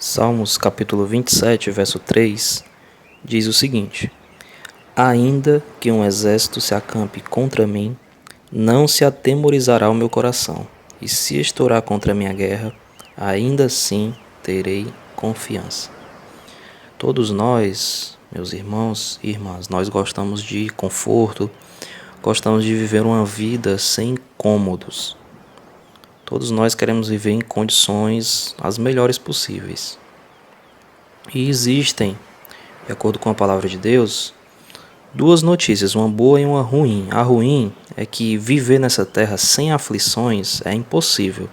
Salmos capítulo 27, verso 3, diz o seguinte: Ainda que um exército se acampe contra mim, não se atemorizará o meu coração, e se estourar contra a minha guerra, ainda assim terei confiança. Todos nós, meus irmãos e irmãs, nós gostamos de conforto, gostamos de viver uma vida sem incômodos. Todos nós queremos viver em condições as melhores possíveis. E existem, de acordo com a palavra de Deus, duas notícias, uma boa e uma ruim. A ruim é que viver nessa terra sem aflições é impossível.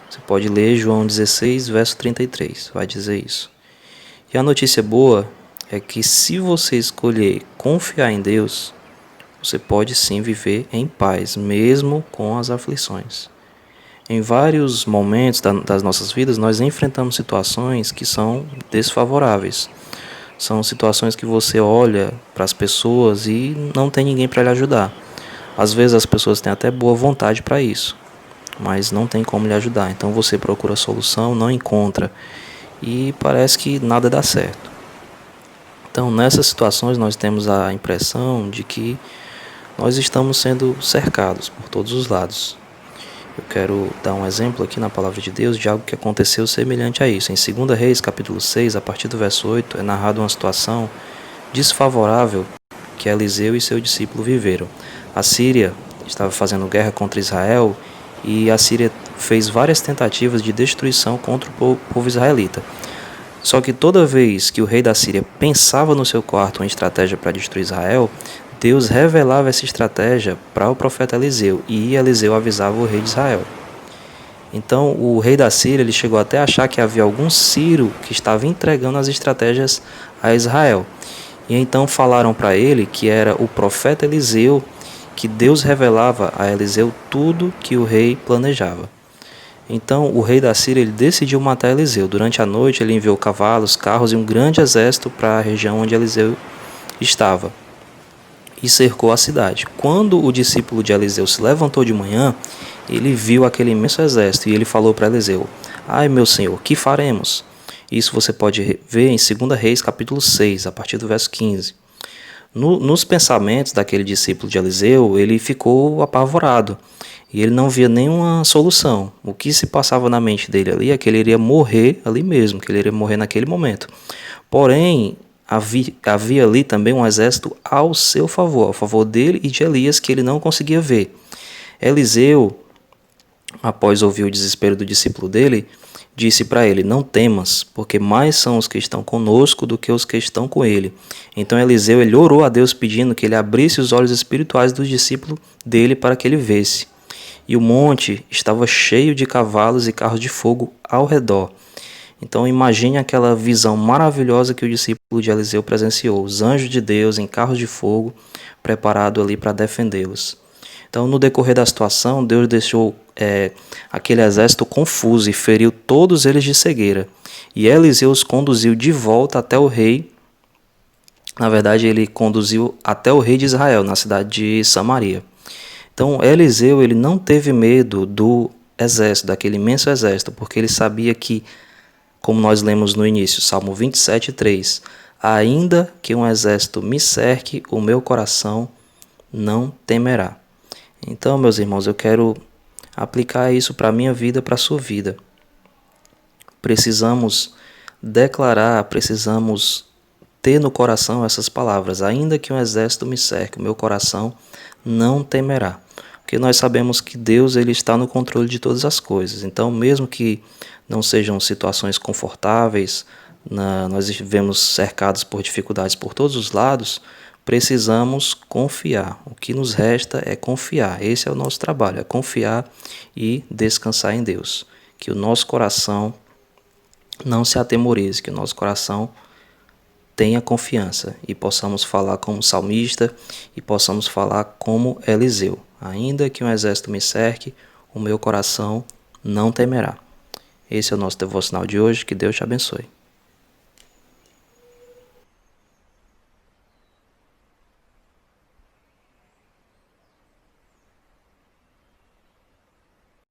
Você pode ler João 16, verso 33, vai dizer isso. E a notícia boa é que se você escolher confiar em Deus, você pode sim viver em paz, mesmo com as aflições. Em vários momentos das nossas vidas, nós enfrentamos situações que são desfavoráveis. São situações que você olha para as pessoas e não tem ninguém para lhe ajudar. Às vezes as pessoas têm até boa vontade para isso, mas não tem como lhe ajudar. Então você procura a solução, não encontra e parece que nada dá certo. Então nessas situações nós temos a impressão de que nós estamos sendo cercados por todos os lados. Eu quero dar um exemplo aqui na palavra de Deus de algo que aconteceu semelhante a isso. Em 2 Reis, capítulo 6, a partir do verso 8, é narrado uma situação desfavorável que Eliseu e seu discípulo viveram. A Síria estava fazendo guerra contra Israel e a Síria fez várias tentativas de destruição contra o povo israelita. Só que toda vez que o rei da Síria pensava no seu quarto uma estratégia para destruir Israel, Deus revelava essa estratégia para o profeta Eliseu e Eliseu avisava o rei de Israel. Então o rei da Síria ele chegou até a achar que havia algum sírio que estava entregando as estratégias a Israel. E então falaram para ele que era o profeta Eliseu, que Deus revelava a Eliseu tudo que o rei planejava. Então o rei da Síria ele decidiu matar Eliseu. Durante a noite ele enviou cavalos, carros e um grande exército para a região onde Eliseu estava e cercou a cidade. Quando o discípulo de Eliseu se levantou de manhã, ele viu aquele imenso exército e ele falou para Eliseu: Ai, meu senhor, que faremos? Isso você pode ver em 2 Reis, capítulo 6, a partir do verso 15. Nos pensamentos daquele discípulo de Eliseu, ele ficou apavorado e ele não via nenhuma solução. O que se passava na mente dele ali é que ele iria morrer ali mesmo, que ele iria morrer naquele momento. Porém, havia ali também um exército ao seu favor, ao favor dele e de Elias, que ele não conseguia ver. Eliseu, após ouvir o desespero do discípulo dele, disse para ele: Não temas, porque mais são os que estão conosco do que os que estão com ele. Então Eliseu ele orou a Deus pedindo que ele abrisse os olhos espirituais do discípulo dele para que ele visse. E o monte estava cheio de cavalos e carros de fogo ao redor. Então imagine aquela visão maravilhosa que o discípulo de Eliseu presenciou, os anjos de Deus em carros de fogo, preparados ali para defendê-los. Então no decorrer da situação, Deus deixou aquele exército confuso e feriu todos eles de cegueira. E Eliseu os conduziu de volta até o rei. Na verdade, ele conduziu até o rei de Israel, na cidade de Samaria. Então Eliseu ele não teve medo do exército, daquele imenso exército, porque ele sabia que, como nós lemos no início, Salmo 27, 3, ainda que um exército me cerque, o meu coração não temerá. Então, meus irmãos, eu quero aplicar isso para a minha vida, para a sua vida. Precisamos declarar, precisamos ter no coração essas palavras: ainda que um exército me cerque, o meu coração não temerá. Porque nós sabemos que Deus ele está no controle de todas as coisas. Então, mesmo que não sejam situações confortáveis, nós vivemos cercados por dificuldades por todos os lados, precisamos confiar. O que nos resta é confiar. Esse é o nosso trabalho, é confiar e descansar em Deus. Que o nosso coração não se atemorize, que o nosso coração tenha confiança e possamos falar como salmista e possamos falar como Eliseu. Ainda que um exército me cerque, o meu coração não temerá. Esse é o nosso devocional de hoje. Que Deus te abençoe.